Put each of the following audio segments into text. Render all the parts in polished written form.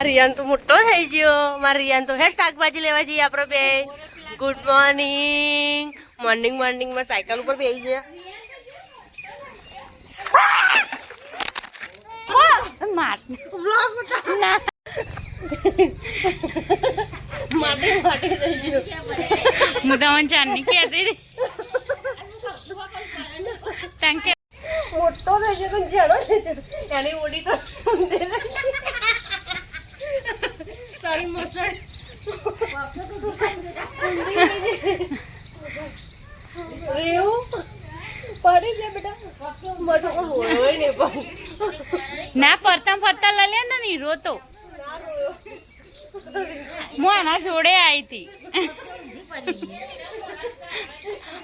રિયાન તો મોટો થઈ ગયો. મારા રિયાન તો હેડ શાકભાજી લેવા જઈએ આપણે બે. Good morning. મોર્નિંગમાં સાયકલ ઉપર બેસી ગયા. મોટો થઈ ગયો જાણો એની ઓડી તો તારી મસાઈ રેવું પડી જાય બેટા મજો હોય ને પણ ના ફરતા લઈ લે ને હીરો તો હું આના જોડે આવી હતી.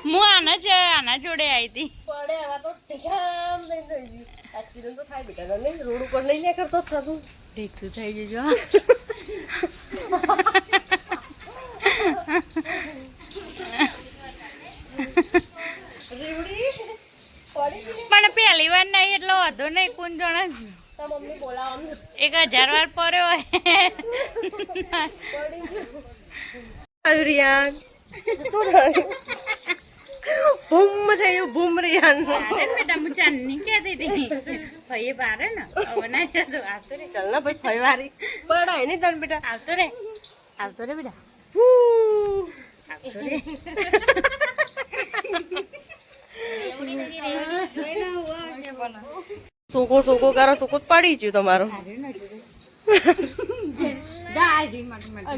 હું આના જોડે આવી હતી. પડે આવા તો ઠીકામ થઈ ગયું. એક્સિડન્ટ તો થાય બેટા ને રોડ ઉપર નહીં લે કરતો થતું ઠીક થઈ જજો. પણ પહેલી વાર નહીં એટલે વધુ નહીં. કોણ જણા મમ્મી બોલાવવાનું 1000 વાર પડ્યો હોય. રિયાન શું થયું? બૂમ થયું બૂમ રિયાન. બેટા હું ચાંદની કહેતી હતી ભાઈ બારે ને હવે ના જતો. આવતો રે ચાલ ને ભાઈ ફરવારી પડાય ને તને બેટા. આવતો રે બેટા આવતો રે. સોકો કરો સોકો પડી ગયું તમારો.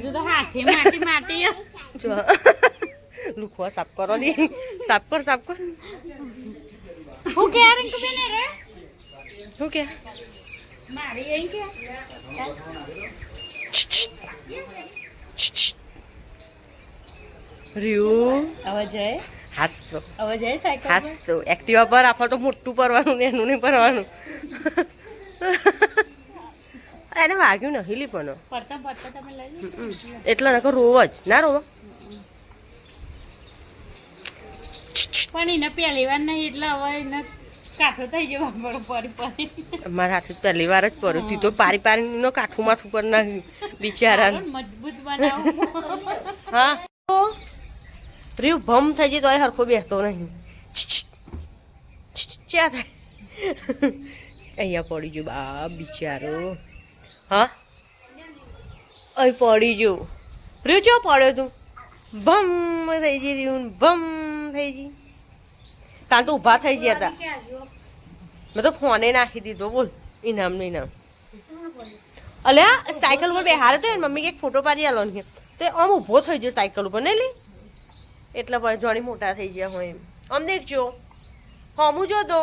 હજુ તો હાથે માટી જો લુખવા સાફ કરો ને. સાફ કર હું કે રિંકુ બેન રે શું કે મારી અહીં કે રહ્યું હવે જય હાસ્તો સાયકલ હાસ્તો એક્ટિવા પર આફર તો મોટું પરવાનું ને એનું નહીં પરવાનું. એને વાગ્યું ને હિલી પણ ફરતા તમે લઈ એટલે નકર રોવ જ ના રોવા. પણ એને પહેલી વાર નહીં એટલે હવે એને કાઠો થઈ જવા પડી. મારા હાથે પહેલી વાર જ પડ્યું. તી તો પારી કાઠું માથું પર નાખ્યું બિચારા. મજબૂત બનાવું. હા રીવ ભમ થઈ જાય તો હરખો બેસતો નહીં. ચા થાય અહીંયા પડી ગયો બા બિચારો. હા અહીં પડી ગયો. રીવ ચો પડ્યો તું? ભમ થઈ ગઈ રીવ ભમ થઈ ગઈ. તાન તો ઊભા થઈ ગયા હતા. મેં તો ફોને નાખી દીધો. બોલ ઇનામ. અલ્યા સાયકલ ઉપર બેહારે તો મમ્મી કે ફોટો પાડી આલો ને તો આમ ઊભો થઈ ગયો સાયકલ ઉપર નહીં લી એટલે પણ જોણી મોટા થઈ ગયા હોય એમ. આમ દેખજો હમું જો તો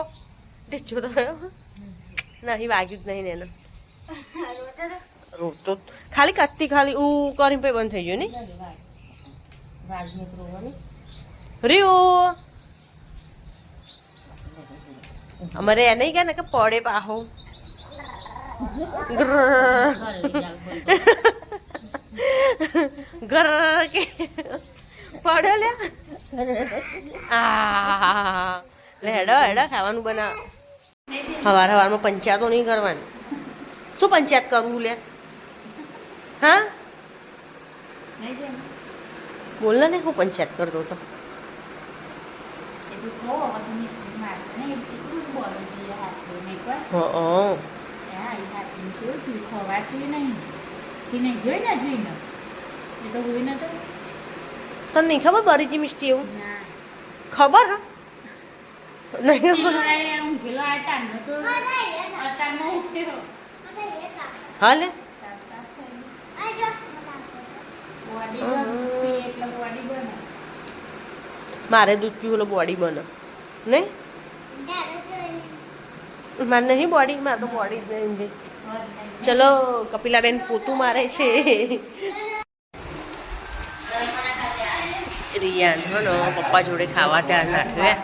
દેખજો તો નહીં વાગ્યું જ નહીં ને એને. રોજ તો ખાલી કત્તી ખાલી કરીને પછી બંધ થઈ ગયું ને. રીઓ અમારે એ નહીં ગયા ને કે પડે પાહો. ઘર કે પડ્યો લે. લે હેડો ખાવાનું બનાવ. સવારમાં પંચાયતો નહીં કરવાની. શું પંચાયત કરવું લે? હા બોલ ને હું પંચાયત કરતો હતો. તને નહીં ખબર બરીજી મિસ્ટી એવું ખબર? હા નહીં ખબર. હા લે મારે દૂધ પીવું એટલે બોડી બને નહીં. મારે નહીં બોડી. મારે તો બોડી જ નહીં. ચલો કપિલાબેન પોતું મારે છે. રિયાન હો પપ્પા જોડે ખાવા ચાર નાખ્યો.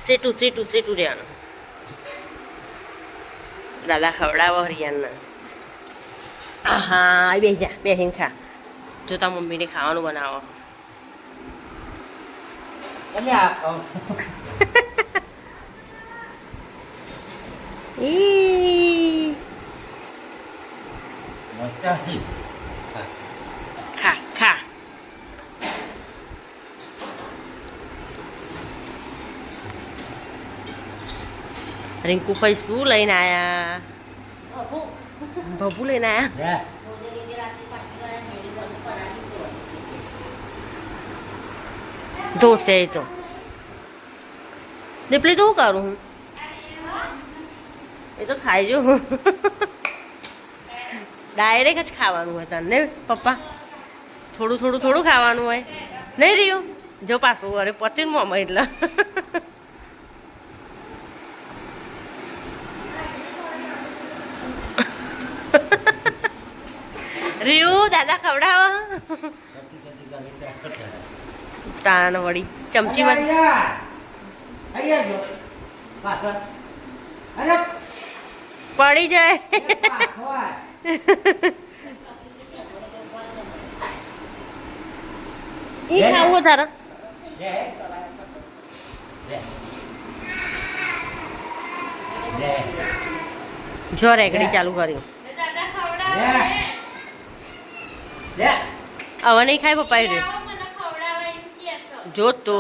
સેટું રિયાનું દાદા ખવડાવો રિયાનના. હા બે જા બેહીને ખા. જોતા મમ્મીને ખાવાનું બનાવો. ખા ખા રિંકુભાઈ શું લઈને આયા ભભુ લઈને આયા દોસ્ત એ તો દીપલી તો શું કરું હું એ તો ખાઈ જો ડાયરેક્ટ જ ખાવાનું હોય તને પપ્પા થોડું થોડું થોડું ખાવાનું હોય નહીં રહ્યું જો પાછું અરે પતિને મોમાં એટલા રીયું દાદા ખવડાવો તાણ વળી ચમચીમાં પડી જાય ઈ ખાવું તારા જો રેકડી ચાલુ કર્યું હવે નહીં ખાય પપ્પા રે જો તો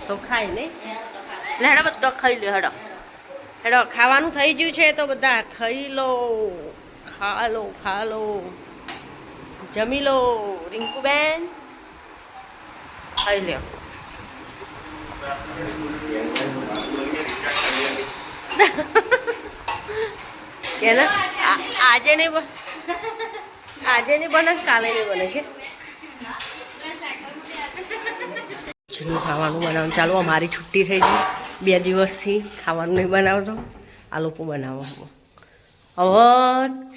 તો ખાય ને હેડો બધો ખાઈ લે હેડો હેડો ખાવાનું થઈ ગયું છે તો બધા ખાઈ લો ખા લો જમી લો રિંકુબેન ખાઈ લ્યો કે ના આજે નહીં બને કાલે નહીં બને કે ખાવાનું બનાવવાનું ચાલો અમારી છુટ્ટી થઈ ગઈ 2 દિવસથી ખાવાનું નહીં બનાવતો આ લોકો બનાવો હવે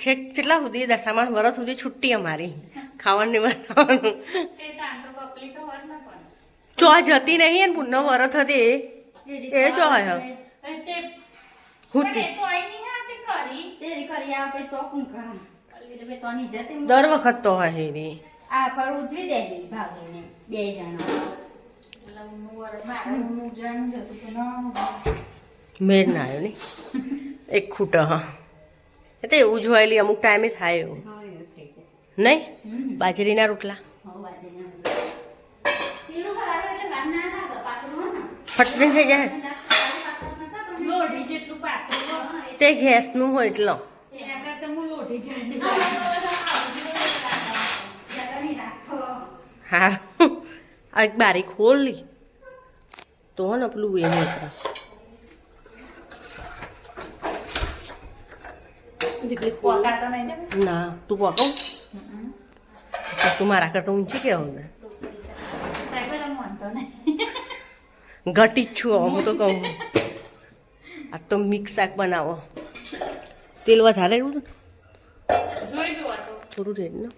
છેક કેટલા સુધી 10મા વર્ષ સુધી છુટ્ટી અમારી ખાવાનું નહીં બનાવવાનું ચો જતી નહીં ને પુનઃ વરસ હતી એ ચો હોય દર વખત તો હોય રે મેર ના આવ્યો ને એક ખૂટ હા એ તો એવું જ હોય અમુક ટાઈમે થાય એવું નહીં બાજરીના રોટલા ફટકન થઈ જાય તે ગેસનું હોય એટલો હા આ એક બારી ખોલી તો ને પેલું એ ના તું પકવ તું મારા કરતા ઊંચી કેવું ને ઘટી જ છું હું તો કહું આ તો મિક્સ શાક બનાવો તેલ વધારે થોડું રેડ ને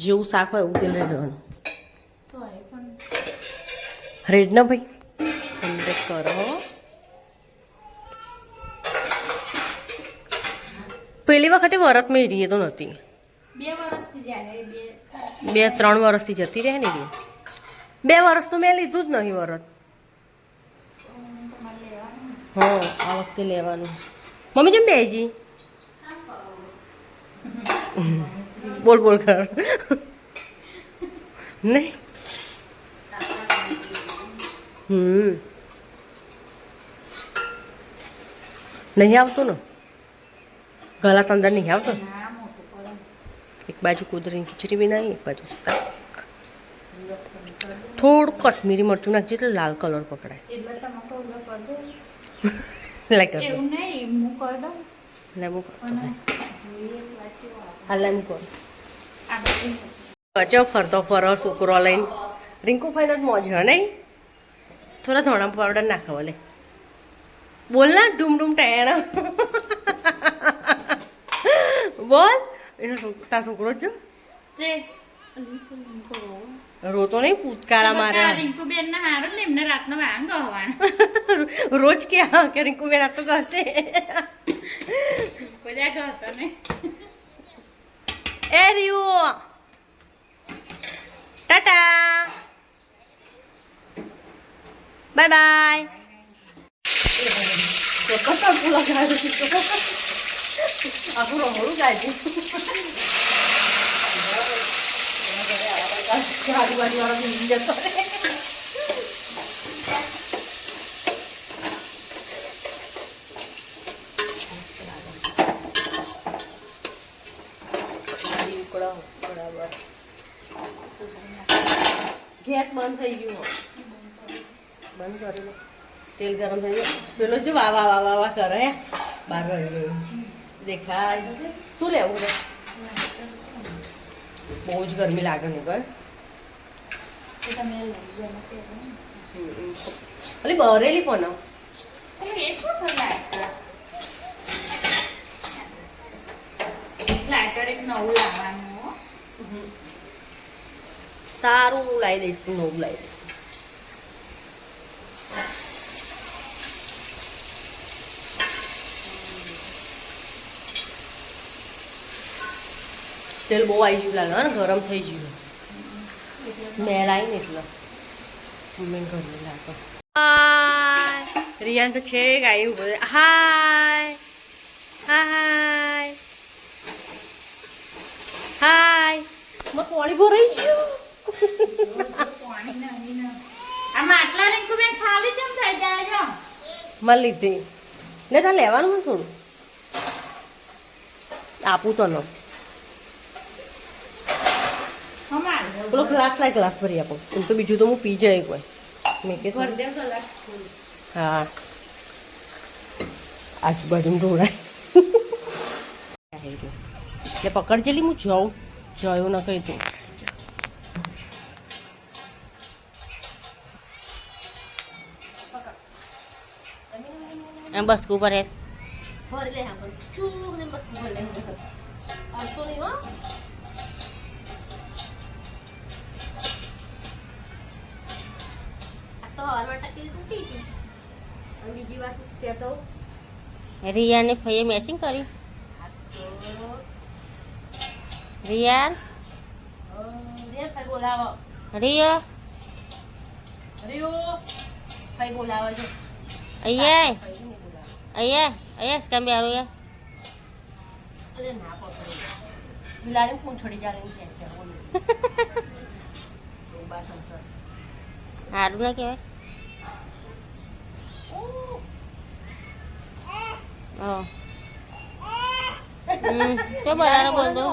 જેવું શાક હોય એવું તેલ રહેવાનું રેડ ને ભાઈ અંદર કરો પહેલી વખતે વરત મેં રીએ તો નથી 2-3 વર્ષથી જતી રહે ને 2 વર્ષ તો મેં લીધું જ નહીં વરત હા આ વખતે લેવાનું મમ્મી જેમ બેજી બોલ કર નહીં નહીં આવતું ને ગલાસ અંદર નહીં આવતો એક બાજુ કુદરીની ખીચડી બનાવી એક બાજુ શાક થોડું કશ્મીરી મરચું નાખજે એટલે લાલ કલર પકડાય લાઈક ચો ફરતો ફરો છોકરો લઈને રિંકુ ભાઈ મોજ હ નહીં થોડા ધોણા પાવડર નાખો લે બોલ ના ડૂમ ટેણ બોલ એનો તાર છોકરો જ જો રોતો નહીં પૂતકારા મારે રિંકુબેન ના હારો ને એમને રાતનો વાંગ ગવાણ રોજ ક્યાં કે રિંકુબેન આ તો કરશે બધા કરતો ને એ રિયો ટાટા બાય બાય. આપણું રમણું ગાય આજુબાજુવાળા ભૂલી જતો ગેસ બંધ થઈ ગયું બંધ કરેલો તેલ ગરમ થઈ ગયું પેલો જો વાવા વાવા વાવા કરે બાર વાગી ગયું દેખાય શું લેવું છે બહુ જ ગરમી લાગે ને કર અલી બરેલી પણ સારું હું લાવી દઈશ નવું લાવી દઈશ તેલ બહુ આવી ગયું લાગે ને ગરમ થઈ ગયું મેળાય ને એટલે મેં ગરમી લાગે હાય રિયાન તો છે ગાય ઉભો હાય હાય હાય મારું પાણી ભરાઈ ગયું મને લીધે ને તારે લેવાનું હોય થોડું આપું તો ન પેલો ગ્લાસ લાય ગ્લાસ ભરી આપો એમ તો બીજું તો હું પી જાય કોઈ મેં કે હા આજુબાજુ ઢોળાય એટલે પકડજેલી હું જયું ન કહી તું એમ બસ ઉપર હે ફરી લે હા પણ ચૂપ ને બસ ઉપર લે આતો નહીં હો તો હાલમાં ટકી તૂટી ગઈ અને બીજી વાત છે તો રિયાને ફઈએ મેચિંગ કરી રિયાન ફઈ બોલાવો રિયા રિયો ફઈ બોલાવો છે અહીંયા સ્કેમ યાર યાર અરે ના પકડી બિલાડી પૂંછ છોડી જાય એવું કે છે બોલ બસ સમજો હારું ના કહેવાય તો બરાબર બોલ દો